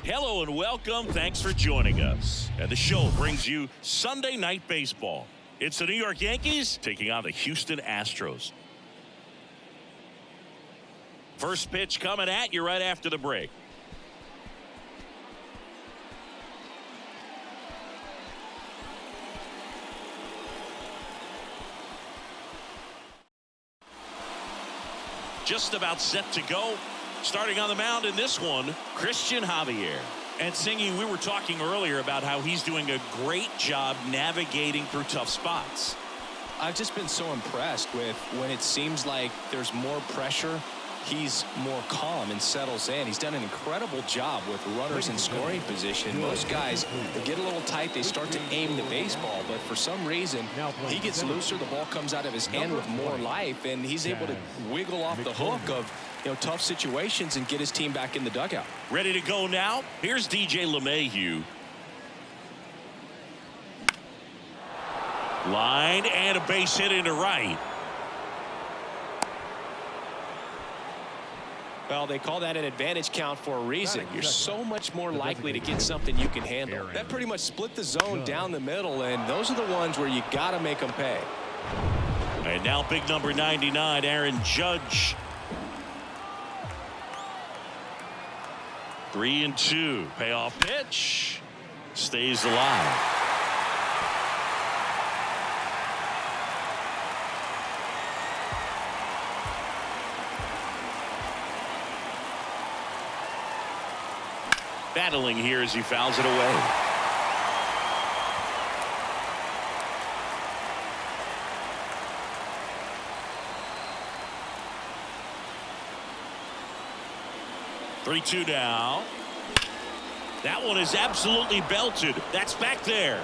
Hello and welcome. Thanks for joining us. And the show brings you Sunday Night Baseball. It's the New York Yankees taking on the Houston Astros. First pitch coming at you right after the break. Just about set to go. Starting on the mound in this one, Christian Javier. And Singy, we were talking earlier about how he's doing a great job navigating through tough spots. I've just been so impressed with when it seems like there's more pressure, he's more calm and settles in. He's done an incredible job with runners in scoring position. Most guys, they get a little tight, they start to aim the baseball, but for some reason, he gets looser, the ball comes out of his hand with more life, and he's able to wiggle off the hook of tough situations and get his team back in the dugout. Ready to go now? Here's DJ LeMahieu. Line and a base hit into right. Well, they call that an advantage count for a reason. You're so much more likely to get something you can handle. That pretty much split the zone down the middle, and those are the ones where you got to make them pay. And now big number 99, Aaron Judge. 3-2. Payoff pitch. Stays alive. Battling here as he fouls it away. Three-two now. That one is absolutely belted. That's back there.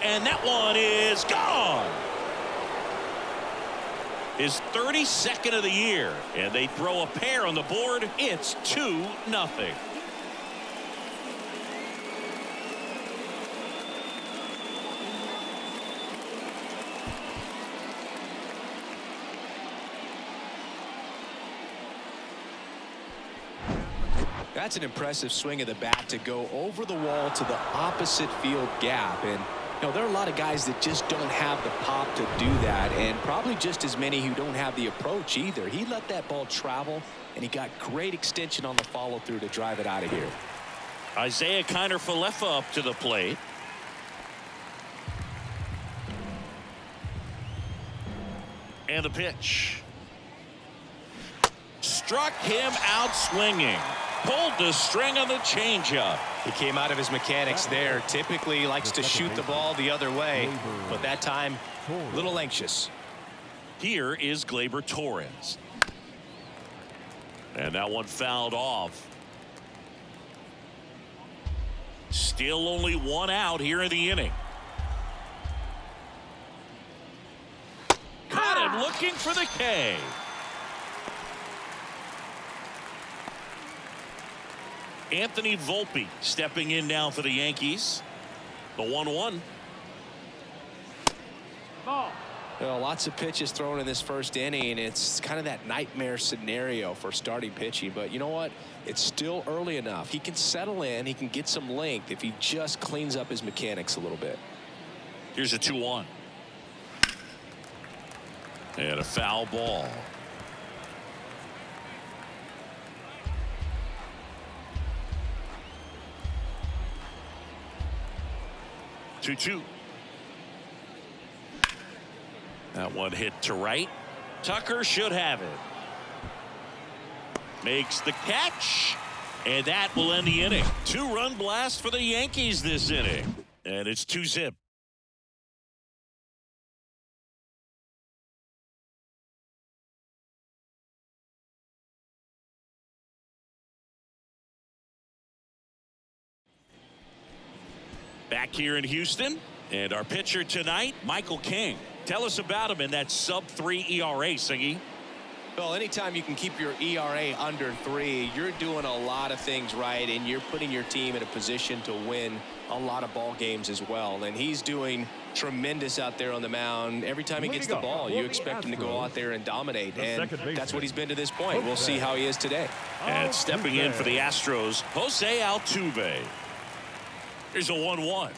And that one is gone. His 32nd of the year. And they throw a pair on the board. It's 2-0. That's an impressive swing of the bat to go over the wall to the opposite field gap. And there are a lot of guys that just don't have the pop to do that, and probably just as many who don't have the approach either. He let that ball travel, and he got great extension on the follow through to drive it out of here. Isaiah Kiner-Falefa up to the plate. And the pitch. Struck him out swinging. Pulled the string on the changeup. He came out of his mechanics there. Typically likes to shoot the ball the other way, but that time a little anxious. Here is Gleyber Torres. And that one fouled off. Still only one out here in the inning. Caught him looking for the K. Anthony Volpe stepping in now for the Yankees. The 1-1. Well, lots of pitches thrown in this first inning. It's kind of that nightmare scenario for starting pitching. But you know what? It's still early enough. He can settle in. He can get some length if he just cleans up his mechanics a little bit. Here's a 2-1. And a foul ball. Two. That one hit to right. Tucker should have it. Makes the catch. And that will end the inning. 2-run blast for the Yankees this inning. And it's 2-zip. Back here in Houston, and our pitcher tonight, Michael King. Tell us about him in that sub-3 ERA, Singy. Well, anytime you can keep your ERA under 3, you're doing a lot of things right, and you're putting your team in a position to win a lot of ball games as well. And he's doing tremendous out there on the mound. Every time he gets the ball, you expect him to go out there and dominate, and that's what he's been to this point. We'll see how he is today. And stepping in for the Astros, Jose Altuve. Here's a 1-1.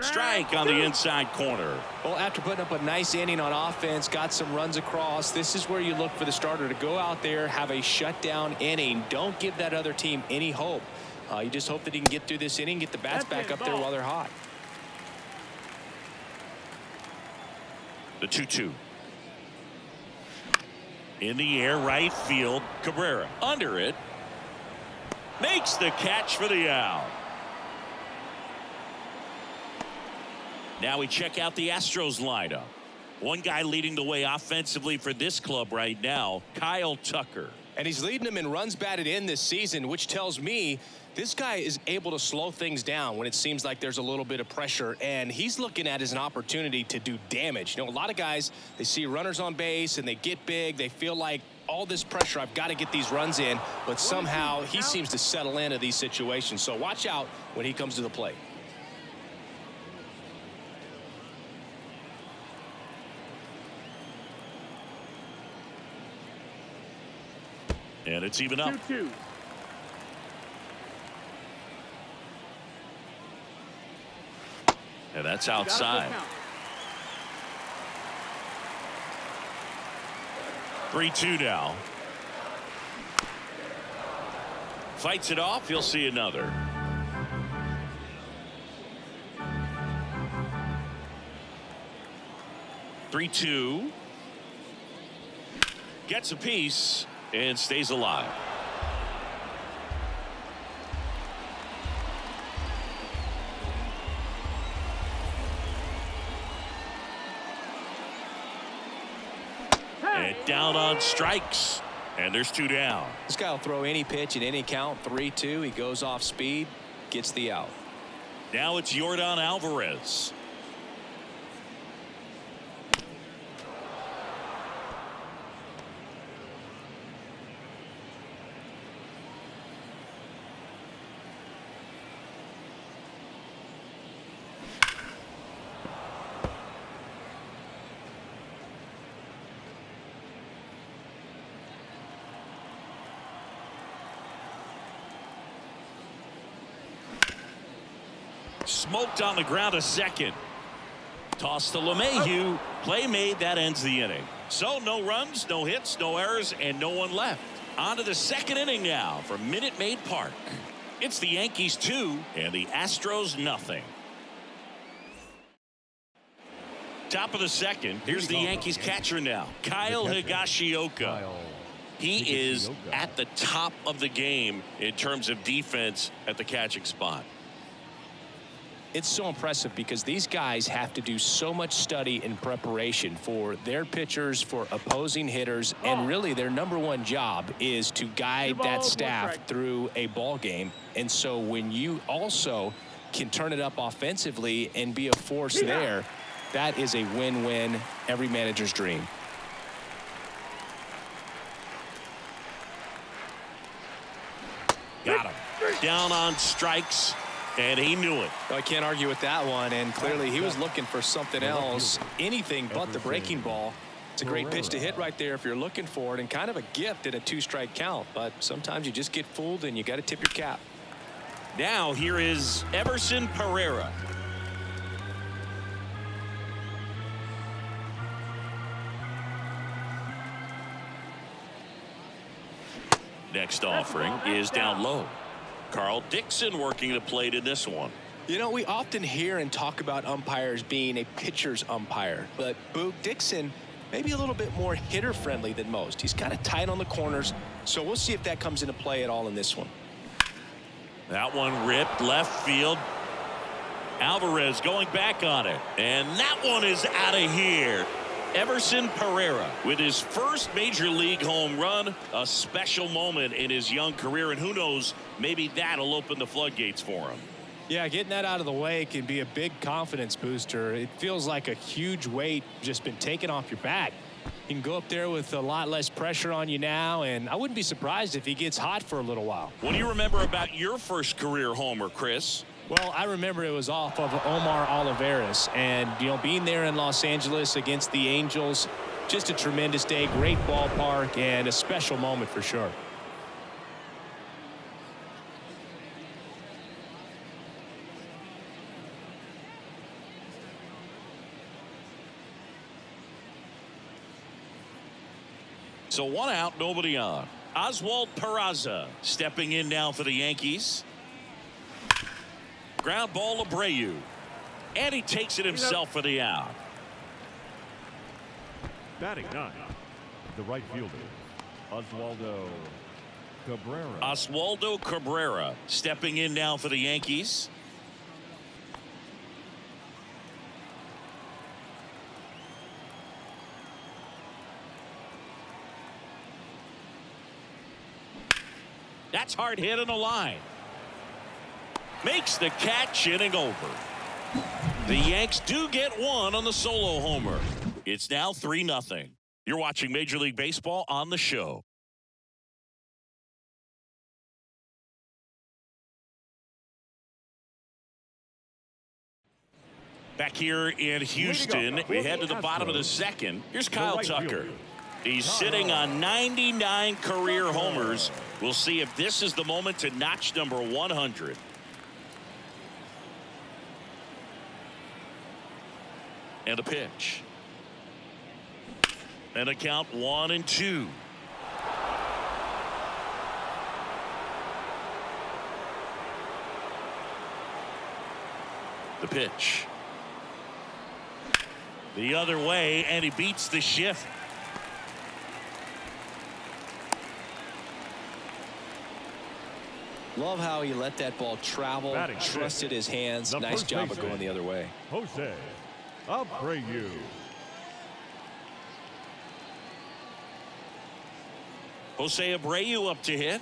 Strike on the inside corner. Well, after putting up a nice inning on offense, got some runs across, this is where you look for the starter to go out there, have a shutdown inning. Don't give that other team any hope. You just hope that he can get through this inning, get the bats back up there while they're hot. The 2-2. In the air, right field. Cabrera under it. Makes the catch for the out. Now we check out the Astros lineup. One guy leading the way offensively for this club right now, Kyle Tucker. And he's leading them in runs batted in this season, which tells me this guy is able to slow things down when it seems like there's a little bit of pressure, and he's looking at it as an opportunity to do damage. You know, a lot of guys, they see runners on base and they get big. They feel like all this pressure, I've got to get these runs in, but somehow he seems to settle into these situations. So watch out when he comes to the plate. And it's even up. 2-2. And that's outside. 3-2 now. Fights it off. He'll see another. Three-two. Gets a piece and stays alive. And down on strikes. And there's 2 down. This guy will throw any pitch in any count. 3-2. He goes off speed, gets the out. Now it's Yordan Alvarez. Smoked on the ground a second. Toss to LeMahieu. Play made. That ends the inning. So no runs, no hits, no errors, and no one left. On to the second inning now from Minute Maid Park. It's the Yankees 2 and the Astros nothing. Top of the second. Here's the Yankees catcher now, Kyle Higashioka. He is at the top of the game in terms of defense at the catching spot. It's so impressive because these guys have to do so much study and preparation for their pitchers, for opposing hitters, and really their #1 job is to guide that staff through a ball game. And so when you also can turn it up offensively and be a force there, that is a win-win, every manager's dream. Got him. Down on strikes. And he knew it. I can't argue with that one, and clearly he was looking for something else, anything but the breaking ball. It's a great pitch to hit right there if you're looking for it, and kind of a gift at a 2-strike count, but sometimes you just get fooled and you got to tip your cap. Now here is Everson Pereira. Next offering is down low. Carl Dixon working the plate in this one. You know, we often hear and talk about umpires being a pitcher's umpire, but Boog Dixon maybe a little bit more hitter friendly than most. He's kind of tight on the corners, so we'll see if that comes into play at all in this one. That one ripped left field. Alvarez going back on it, and that one is out of here. Everson Pereira with his first major league home run, a special moment in his young career, and who knows, maybe that'll open the floodgates for him. Yeah, getting that out of the way can be a big confidence booster. It feels like a huge weight just been taken off your back. He can go up there with a lot less pressure on you now, and I wouldn't be surprised if he gets hot for a little while. What do you remember about your first career homer, Chris? Well, I remember it was off of Omar Olivares, and, you know, being there in Los Angeles against the Angels, just a tremendous day, great ballpark, and a special moment for sure. So 1 out, nobody on. Oswald Peraza stepping in now for the Yankees. Ground ball, Abreu. And he takes it himself for the out. Batting 9, the right fielder, Oswaldo Cabrera. Oswaldo Cabrera stepping in now for the Yankees. That's hard hit in the line. Makes the catch, inning over. The Yanks do get one on the solo homer. It's now 3-0. You're watching Major League Baseball on the show. Back here in Houston, we head to the bottom of the second. Here's Kyle Tucker. He's sitting on 99 career homers. We'll see if this is the moment to notch number 100. And a pitch. And a count 1-2. The pitch. The other way, and he beats the shift. Love how he let that ball travel, trusted his hands. Nice job of going the other way. Jose Abreu. Jose Abreu up to hit.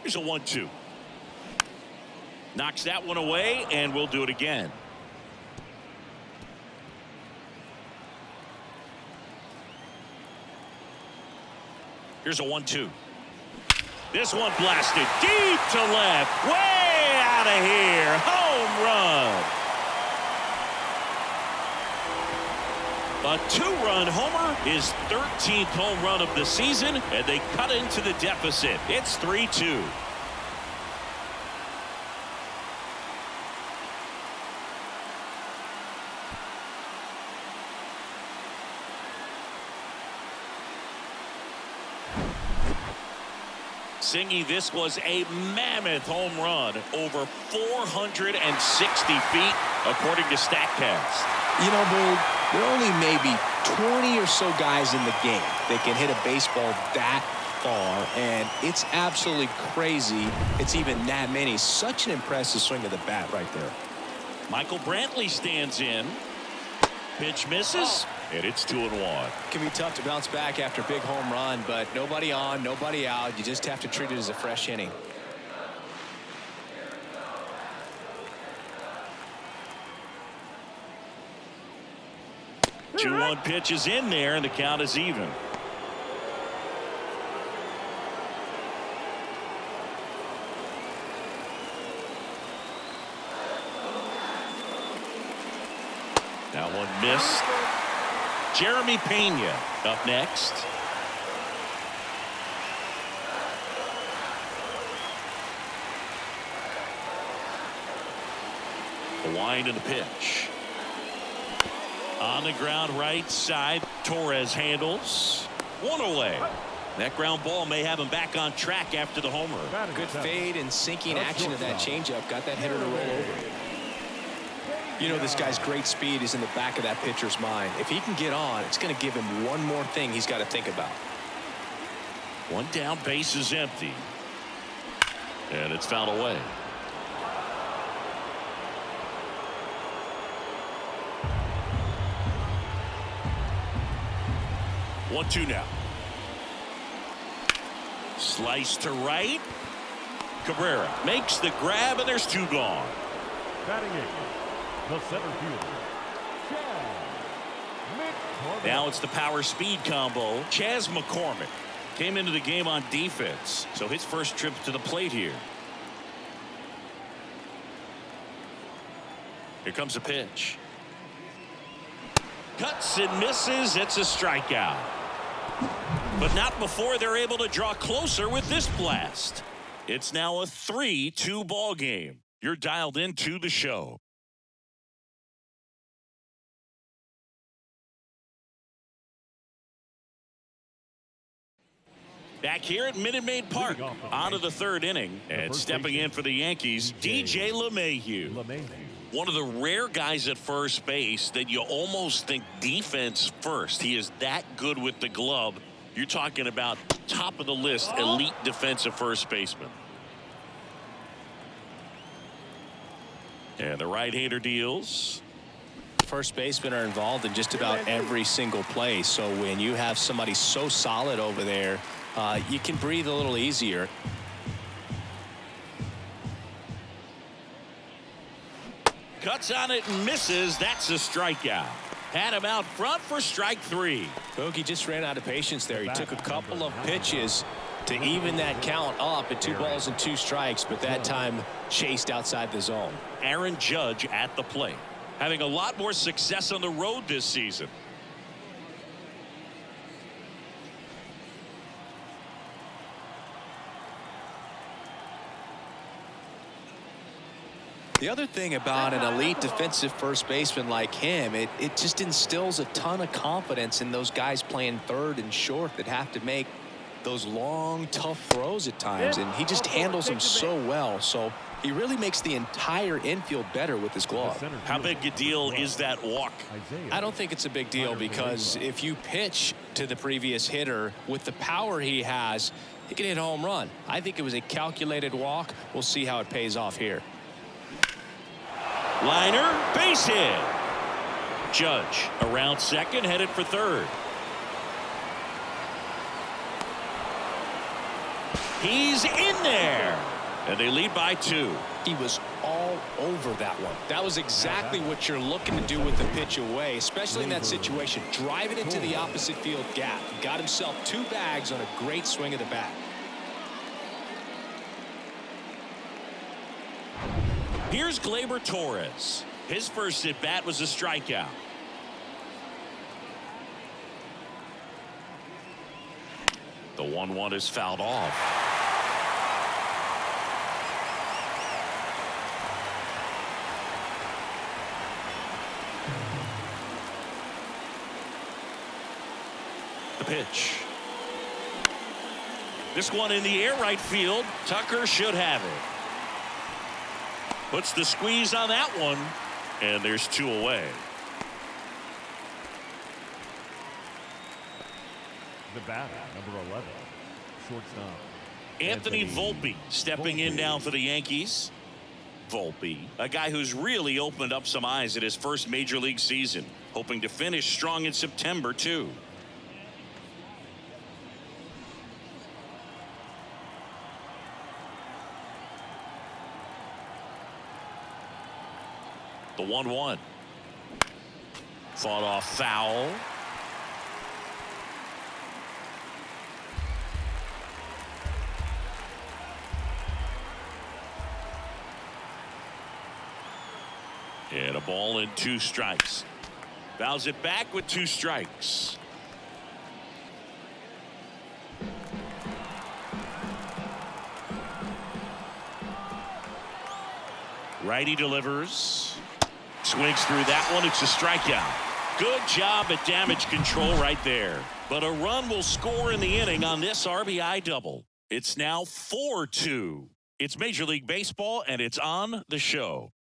Here's a 1-2. Knocks that one away, and we'll do it again. Here's a 1-2. This one blasted deep to left. Way out of here. Home run. A 2-run homer, his 13th home run of the season, and they cut into the deficit. It's 3-2. Singy, this was a mammoth home run, over 460 feet, according to StatCast. You know, Bull, there are only maybe 20 or so guys in the game that can hit a baseball that far, and it's absolutely crazy it's even that many. Such an impressive swing of the bat right there. Michael Brantley stands in. Pitch misses, and it's 2-1. Can be tough to bounce back after a big home run, but nobody on, nobody out. You just have to treat it as a fresh inning. 2-1 pitch is in there, and the count is even. That one missed. Jeremy Pena up next. The wind and the pitch. On the ground right side, Torres handles. One away. That ground ball may have him back on track after the homer. Good fade and sinking action of that changeup. Got that hitter to roll over. You know, this guy's great speed is in the back of that pitcher's mind. If he can get on, it's going to give him one more thing he's got to think about. One down, base is empty. And it's fouled away. One-two now. Slice to right. Cabrera makes the grab, and there's two gone. Batting eighth, the center fielder. Now it's the power speed combo. Chas McCormick came into the game on defense, so his first trip to the plate here. Here comes a pitch. Cuts and misses. It's a strikeout. But not before they're able to draw closer with this blast. It's now a 3-2 ball game. You're dialed into the show. Back here at Minute Maid Park, on to the third inning, and stepping in for the Yankees, DJ LeMahieu. One of the rare guys at first base that you almost think defense first. He is that good with the glove. You're talking about top of the list, elite defensive first baseman. And the right-hander deals. First basemen are involved in just about every single play. So when you have somebody so solid over there, you can breathe a little easier. Cuts on it and misses. That's a strikeout. Had him out front for strike three. Bogey just ran out of patience there. He took a couple of pitches to even that count up at 2 balls and 2 strikes, but that time chased outside the zone. Aaron Judge at the plate, having a lot more success on the road this season. The other thing about an elite defensive first baseman like him, it just instills a ton of confidence in those guys playing third and short that have to make those long, tough throws at times, and he just handles them so well. So he really makes the entire infield better with his glove. How big a deal is that walk? I don't think it's a big deal, because if you pitch to the previous hitter with the power he has, he can hit a home run. I think it was a calculated walk. We'll see how it pays off here. Liner, base hit. Judge around second, headed for third. He's in there, and they lead by 2. He was all over that one. That was exactly what you're looking to do with the pitch away, especially in that situation. Drive it into the opposite field gap. Got himself 2 bags on a great swing of the bat. Here's Gleyber Torres. His first at bat was a strikeout. The 1-1 is fouled off. The pitch. This one in the air, right field. Tucker should have it. Puts the squeeze on that one, and there's 2 away. The batter, number 11, shortstop. Anthony Volpe stepping in now for the Yankees. Volpe, a guy who's really opened up some eyes at his first major league season, hoping to finish strong in September too. The 1-1. Fought off foul. And a ball and 2 strikes. Fouls it back with 2 strikes. Righty delivers. Swings through that one. It's a strikeout. Good job at damage control right there. But a run will score in the inning on this RBI double. It's now 4-2. It's Major League Baseball, and it's on the show.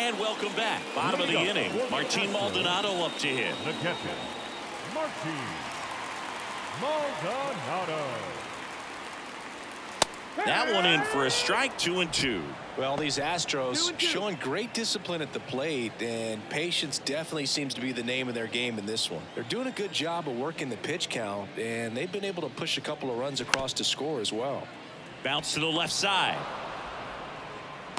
And welcome back. Bottom of the inning. Martin Maldonado up to hit. The catcher, Martin Maldonado. That one in for a strike, 2-2. Well, these Astros showing great discipline at the plate, and patience definitely seems to be the name of their game in this one. They're doing a good job of working the pitch count, and they've been able to push a couple of runs across to score as well. Bounce to the left side.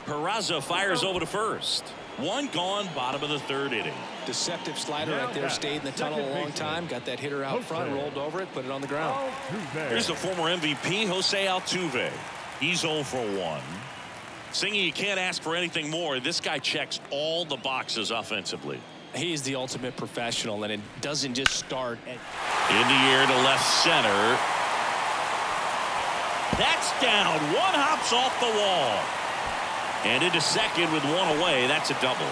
Peraza fires over to first. One gone, bottom of the third inning. Deceptive slider right there, stayed in the tunnel a long time, got that hitter out front, rolled over it, put it on the ground. Here's the former MVP, Jose Altuve. He's 0 for 1. Singing, you can't ask for anything more. This guy checks all the boxes offensively. He's the ultimate professional, and it doesn't just start at... In the air to left center. That's down. One hops off the wall. And into second with one away. That's a double.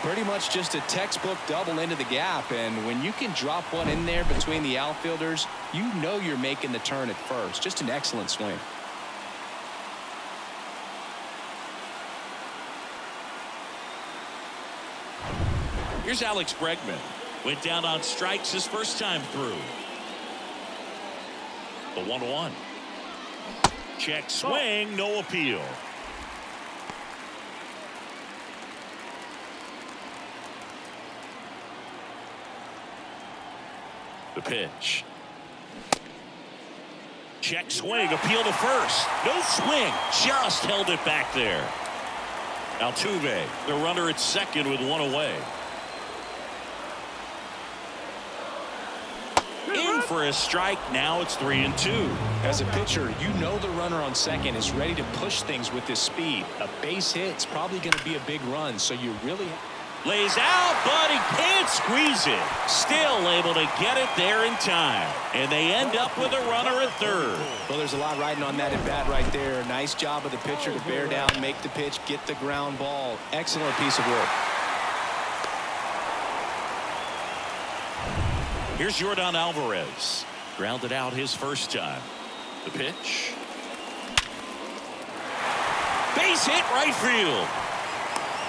Pretty much just a textbook double into the gap, and when you can drop one in there between the outfielders, you know you're making the turn at first. Just an excellent swing. Here's Alex Bregman. Went down on strikes his first time through. The 1-1. Check swing, no appeal. The pitch. Check swing, appeal to first. No swing, just held it back there. Altuve, the runner at second with one away. In for a strike. Now it's 3-2. As a pitcher, you know the runner on second is ready to push things with his speed. A base hit's probably going to be a big run, so you really... Lays out, but he can't squeeze it. Still able to get it there in time. And they end up with a runner at third. Well, there's a lot riding on that at bat right there. Nice job of the pitcher to bear down, make the pitch, get the ground ball. Excellent piece of work. Here's Yordan Alvarez. Grounded out his first time. The pitch. Base hit right field.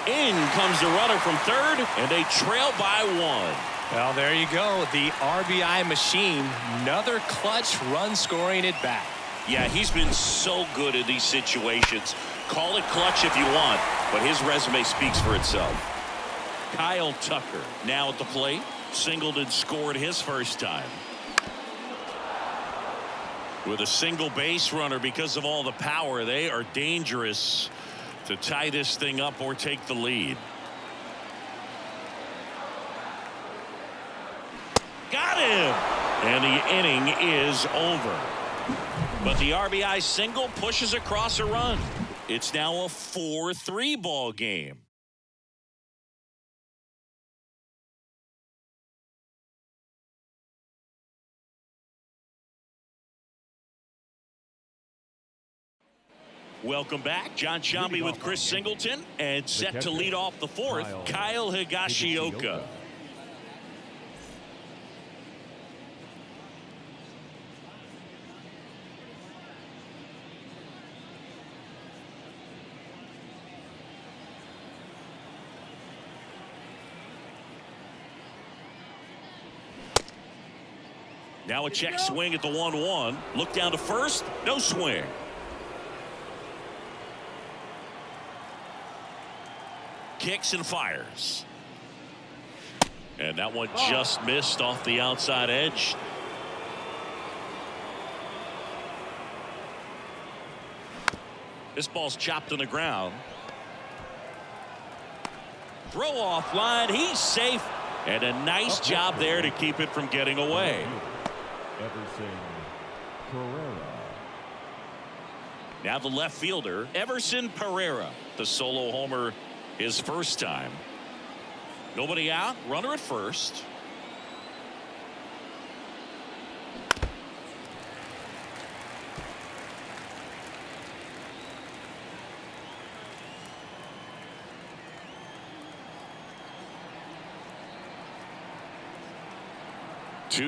In comes the runner from third, and they trail by one. Well, there you go. The RBI machine. Another clutch run scoring at bat. Yeah, he's been so good in these situations. Call it clutch if you want, but his resume speaks for itself. Kyle Tucker now at the plate. Singled and scored his first time. With a single base runner, because of all the power, they are dangerous to tie this thing up or take the lead. Got him! And the inning is over. But the RBI single pushes across a run. It's now a 4-3 ball game. Welcome back. John Shambi with Chris Singleton, and set to lead off the fourth, Kyle Higashioka. Now a check swing at the 1-1. Look down to first. No swing. Kicks and fires. And that one just missed off the outside edge. This ball's chopped on the ground. Throw off line. He's safe. And a nice job there to keep it from getting away. Everson Pereira. Now the left fielder, Everson Pereira. The solo homer his first time. Nobody out. Runner at first.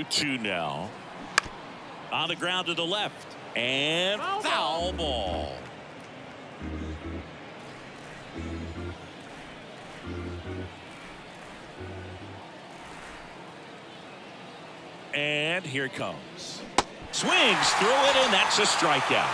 Two now. On the ground to the left. And foul ball. And here it comes. Swings through it, and that's a strikeout.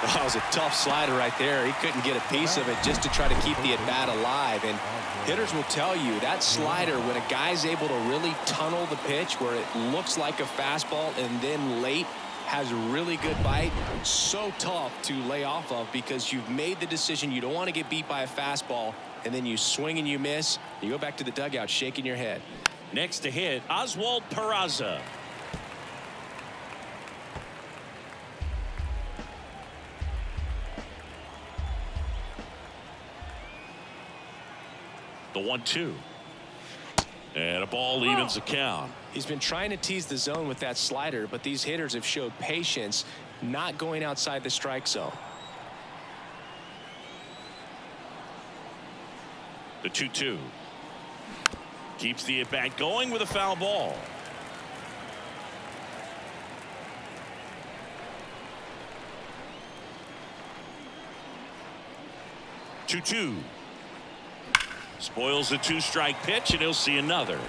That was a tough slider right there. He couldn't get a piece of it just to try to keep the at-bat alive. And hitters will tell you that slider, when a guy's able to really tunnel the pitch where it looks like a fastball and then late has a really good bite, so tough to lay off of because you've made the decision you don't want to get beat by a fastball, and then you swing and you miss. You go back to the dugout shaking your head. Next to hit, Oswald Peraza. The 1-2. And a ball evens the count. He's been trying to tease the zone with that slider, but these hitters have showed patience, not going outside the strike zone. The 2-2. Keeps the at-bat going with a foul ball. Two. Spoils the 2-strike pitch, and he'll see another.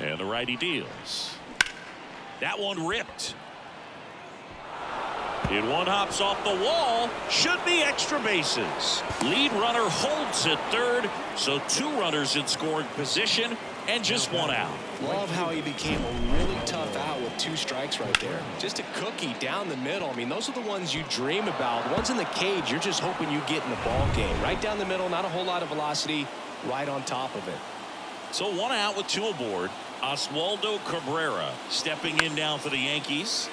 And the righty deals. That one ripped. And one hops off the wall. Should be extra bases. Lead runner holds at third, so 2 runners in scoring position and just 1 out. Love how he became a really tough out with 2 strikes right there. Just a cookie down the middle. I mean, those are the ones you dream about. The ones in the cage, you're just hoping you get in the ball game. Right down the middle, not a whole lot of velocity, right on top of it. So 1 out with 2 aboard. Oswaldo Cabrera stepping in now for the Yankees.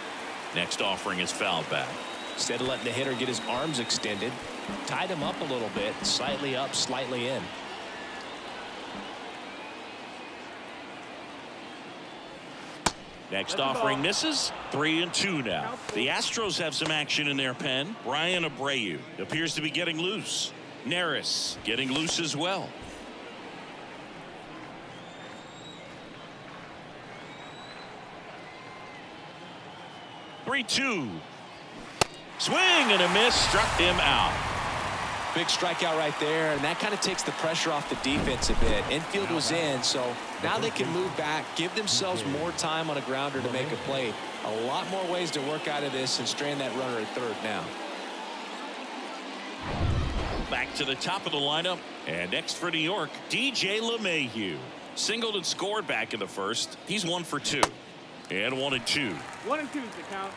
Next offering is fouled back. Instead of letting the hitter get his arms extended, tied him up a little bit, slightly up, slightly in. Next offering misses. 3-2 now. The Astros have some action in their pen. Brian Abreu appears to be getting loose. Neris getting loose as well. 3-2. Swing and a miss, struck him out. Big strikeout right there, and that kind of takes the pressure off the defense a bit. Infield was in, so now they can move back, give themselves more time on a grounder to make a play. A lot more ways to work out of this and strand that runner at third now. Back to the top of the lineup, and next for New York, DJ LeMahieu. Singled and scored back in the first. He's 1 for 2. And 1-2. 1 and 2 is the count.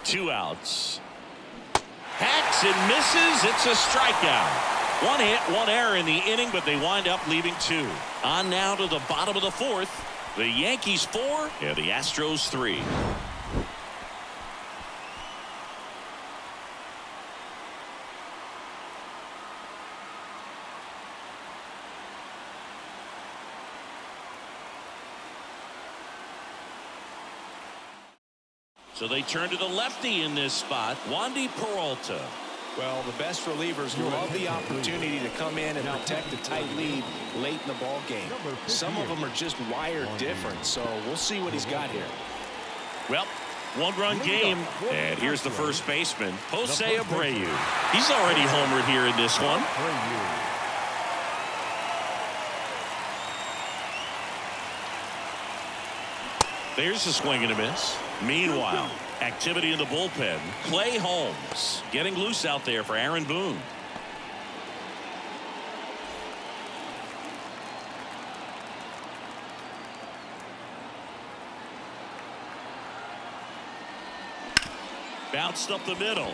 Two outs. Hacks and misses. It's a strikeout. 1 hit, 1 error in the inning, but they wind up leaving 2. On now to the bottom of the 4th. The Yankees 4 and the Astros 3. So they turn to the lefty in this spot, Wandy Peralta. Well, the best relievers love the opportunity to come in and protect the tight lead late in the ball game. Some of them are just wired different, so we'll see what he's got here. Well, 1-run game, and here's the first baseman, Jose Abreu. He's already homered here in this one. There's a swing and a miss. Meanwhile, activity in the bullpen. Clay Holmes getting loose out there for Aaron Boone. Bounced up the middle.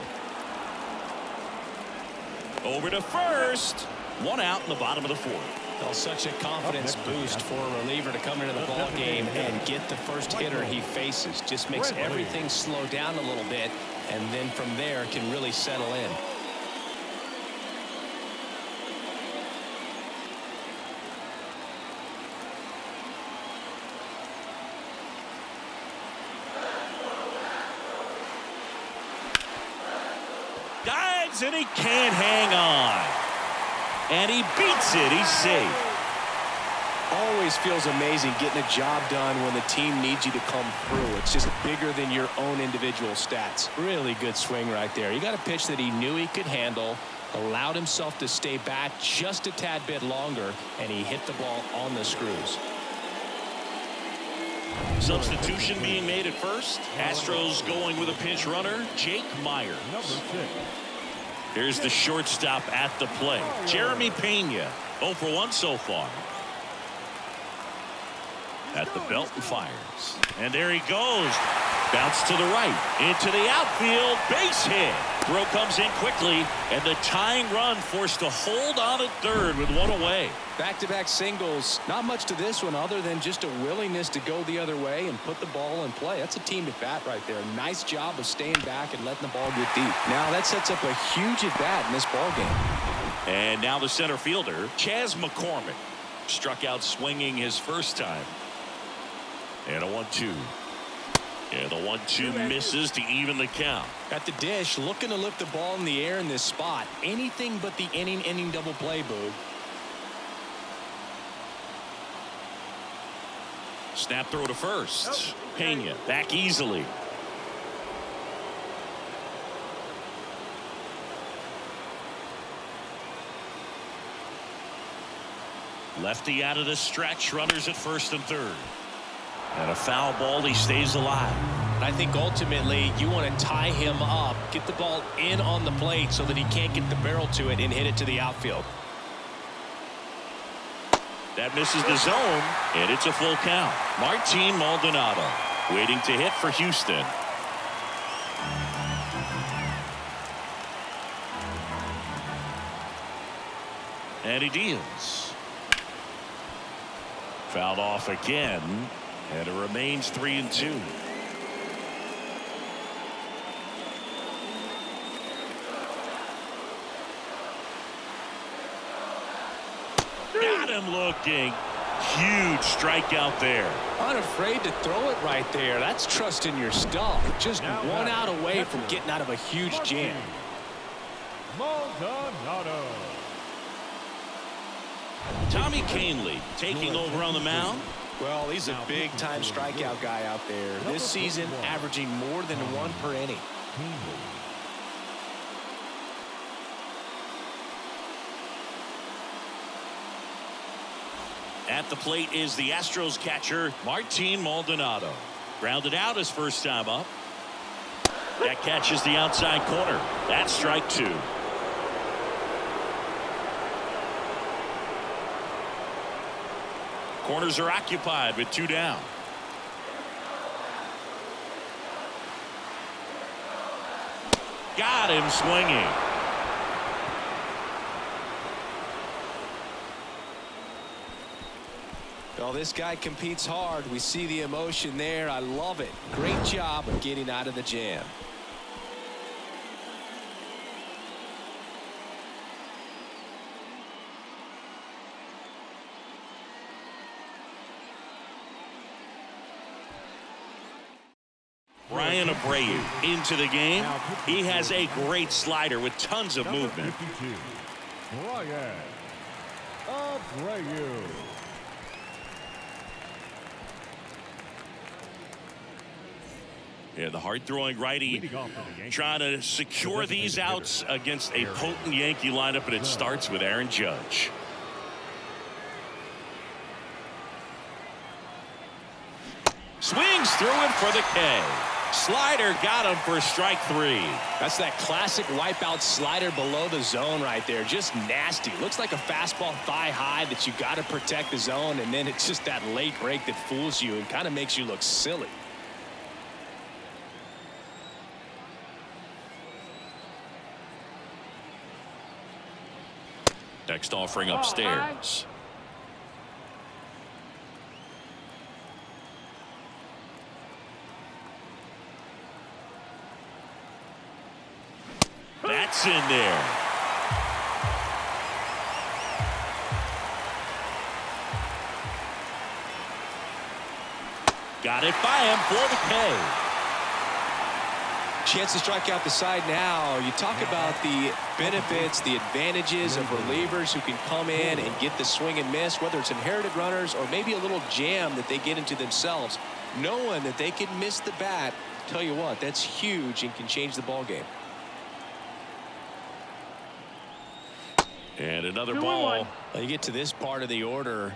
Over to first. 1 out in the bottom of the 4th. Well, such a confidence boost for a reliever to come into the ball game and get the first hitter he faces. Just makes everything slow down a little bit, and then from there can really settle in. drives and he can't hang on. And he beats it. He's safe. Always feels amazing getting a job done when the team needs you to come through. It's just bigger than your own individual stats. Really good swing right there. He got a pitch that he knew he could handle, allowed himself to stay back just a tad bit longer, and he hit the ball on the screws. Substitution being made at first. Astros going with a pinch runner, Jake Myers. Number 6. Here's the shortstop at the plate, Jeremy Pena. 0 for 1 so far. At the belt and fires. And there he goes. Bounce to the right. Into the outfield. Base hit. Throw comes in quickly. And the tying run forced to hold on at third with one away. Back-to-back singles. Not much to this one other than just a willingness to go the other way and put the ball in play. That's a team at bat right there. Nice job of staying back and letting the ball get deep. Now that sets up a huge at bat in this ball game. And now the center fielder, Chas McCormick. Struck out swinging his first time. And a 1-2. And the 1-2 misses to even the count. At the dish, looking to lift the ball in the air in this spot. Anything but the inning double play, Boog. Snap throw to first. Pena back easily. Lefty out of the stretch. Runners at first and third. And a foul ball. He stays alive. I think ultimately you want to tie him up, get the ball in on the plate so that he can't get the barrel to it and hit it to the outfield. That misses the zone, and it's a full count. Martin Maldonado waiting to hit for Houston. And he deals. Fouled off again, and it remains 3-2. Got him looking. Huge strikeout there. Unafraid to throw it right there. That's trusting your stuff. Just one out away from getting out of a huge jam. Maldonado. Tommy Kahnle taking over on the mound. Well, he's a big-time strikeout guy out there. This season, averaging more than 1 per inning. At the plate is the Astros catcher, Martin Maldonado. Grounded out his first time up. That catches the outside corner. That's strike 2. Corners are occupied with 2 down. Got him swinging. Well, this guy competes hard. We see the emotion there. I love it. Great job of getting out of the jam. Ryan Abreu into the game. He has a great slider with tons of movement. 52. Ryan Abreu. Yeah, the hard-throwing righty trying to secure these outs against a potent Yankee lineup, and it starts with Aaron Judge. Swings through it for the K. Slider got him for strike 3. That's that classic wipeout slider below the zone right there. Just nasty. Looks like a fastball thigh high that you got to protect the zone, and then it's just that late break that fools you and kind of makes you look silly. Next offering upstairs. That's in there. Got it by him for the K. Chance to strike out the side now. You talk about the benefits, the advantages of relievers who can come in and get the swing and miss, whether it's inherited runners or maybe a little jam that they get into themselves. Knowing that they can miss the bat, tell you what, that's huge and can change the ball game. And another ball. You get to this part of the order.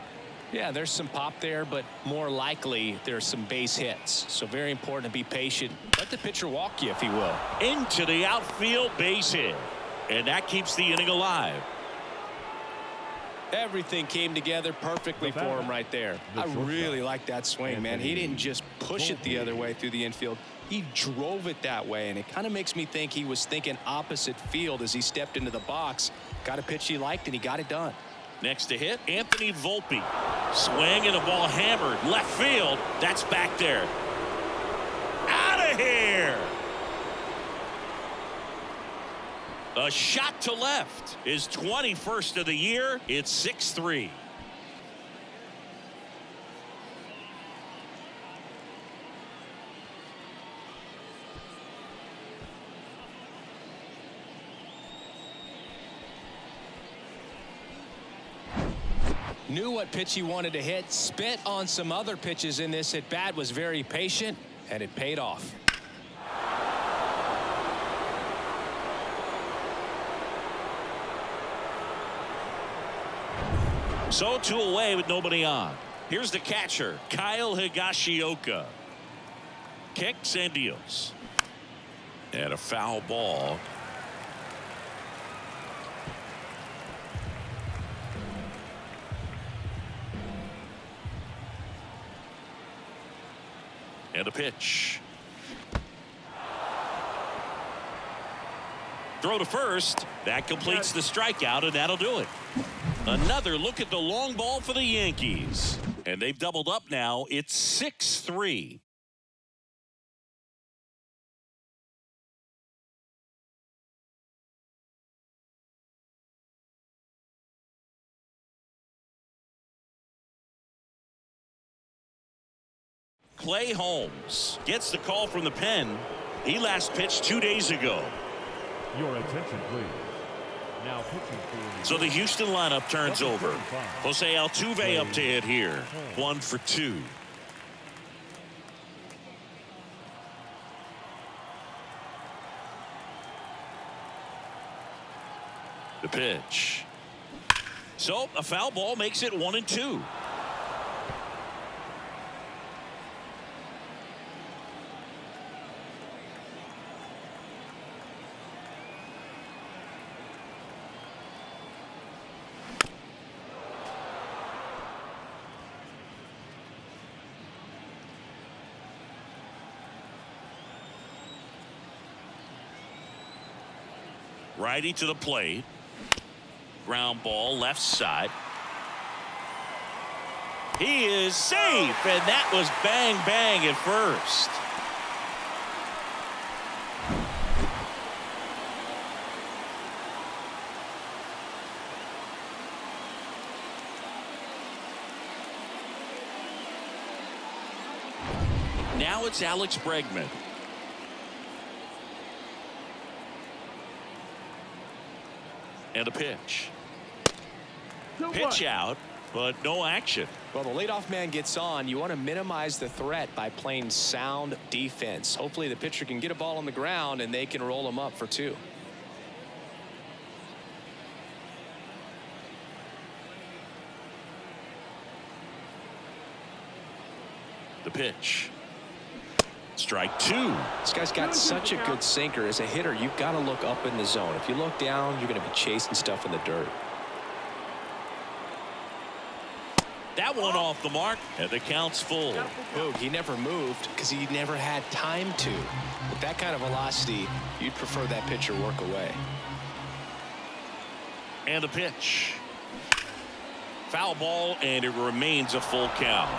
Yeah, there's some pop there, but more likely there's some base hits. So very important to be patient. Let the pitcher walk you, if he will. Into the outfield, base hit. And that keeps the inning alive. Everything came together perfectly for him right there. I really like that swing, man. He didn't just push it the other way through the infield. He drove it that way, and it kind of makes me think he was thinking opposite field as he stepped into the box. Got a pitch he liked, and he got it done. Next to hit, Anthony Volpe. Swing and a ball hammered. Left field. That's back there. Out of here. A shot to left. His 21st of the year. It's 6-3. Knew what pitch he wanted to hit. Spit on some other pitches in this at bat. Was very patient, and it paid off. So 2 away with nobody on. Here's the catcher, Kyle Higashioka. Kicks and deals. And a foul ball. And a pitch. Throw to first. That completes the strikeout, and that'll do it. Another look at the long ball for the Yankees. And they've doubled up now. It's 6-3. Clay Holmes gets the call from the pen. He last pitched 2 days ago. Your attention, please. Now pitching for So the Houston lineup turns over. Jose Altuve up to hit here. 1 for 2. The pitch. So a foul ball makes it 1-2. Righty to the plate. Ground ball left side. He is safe, and that was bang bang at first. Now it's Alex Bregman. And a pitch. Pitch out, but no action. Well, the leadoff man gets on. You want to minimize the threat by playing sound defense. Hopefully the pitcher can get a ball on the ground and they can roll him up for 2. The pitch. Strike 2. This guy's got such a good sinker. As a hitter, you've got to look up in the zone. If you look down, you're going to be chasing stuff in the dirt. That one off the mark, and the count's full. Boog, he never moved because he never had time to. With that kind of velocity, you'd prefer that pitcher work away. And a pitch. Foul ball, and it remains a full count.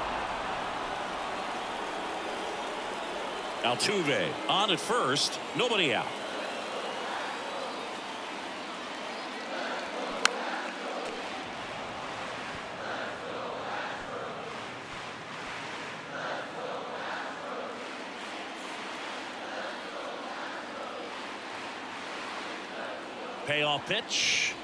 Altuve on at first, nobody out. Payoff pitch.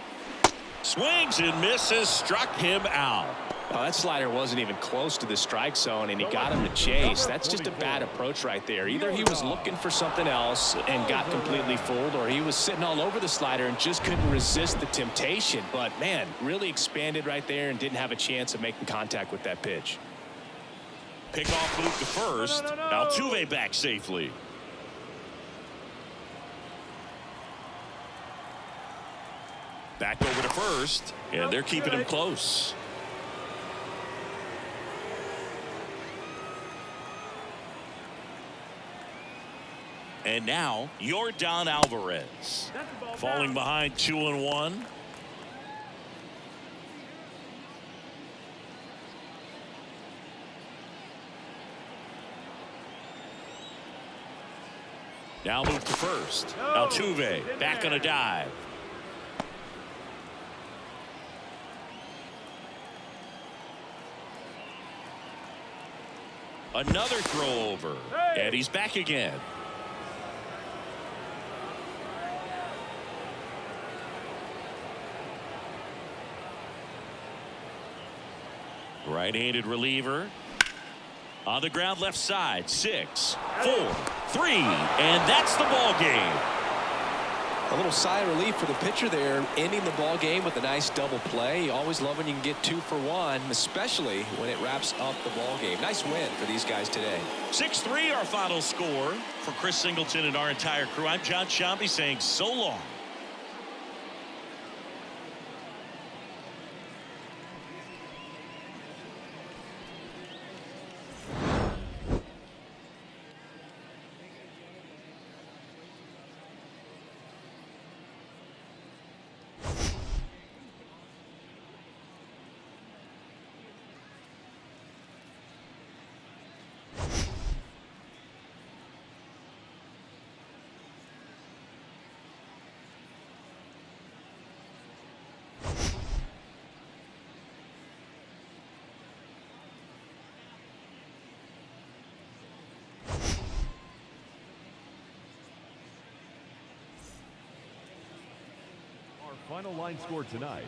Swings and misses. Struck him out. Well, that slider wasn't even close to the strike zone, and he got him to chase. That's just a bad approach right there. Either he was looking for something else and got completely fooled, or he was sitting all over the slider and just couldn't resist the temptation. But, man, really expanded right there and didn't have a chance of making contact with that pitch. Pickoff move to first. Altuve back safely. Back over to first, and they're keeping him close. And now, Yordan Alvarez. Falling behind 2-1. Now move to first. Altuve back on a dive. Another throw over. And he's back again. Right-handed reliever. On the ground left side. 6, 4, 3. And that's the ball game. A little sigh of relief for the pitcher there, ending the ball game with a nice double play. You always love when you can get 2 for 1, especially when it wraps up the ball game. Nice win for these guys today. 6-3 our final score. For Chris Singleton and our entire crew, I'm John Shambi saying so long. Final line score tonight,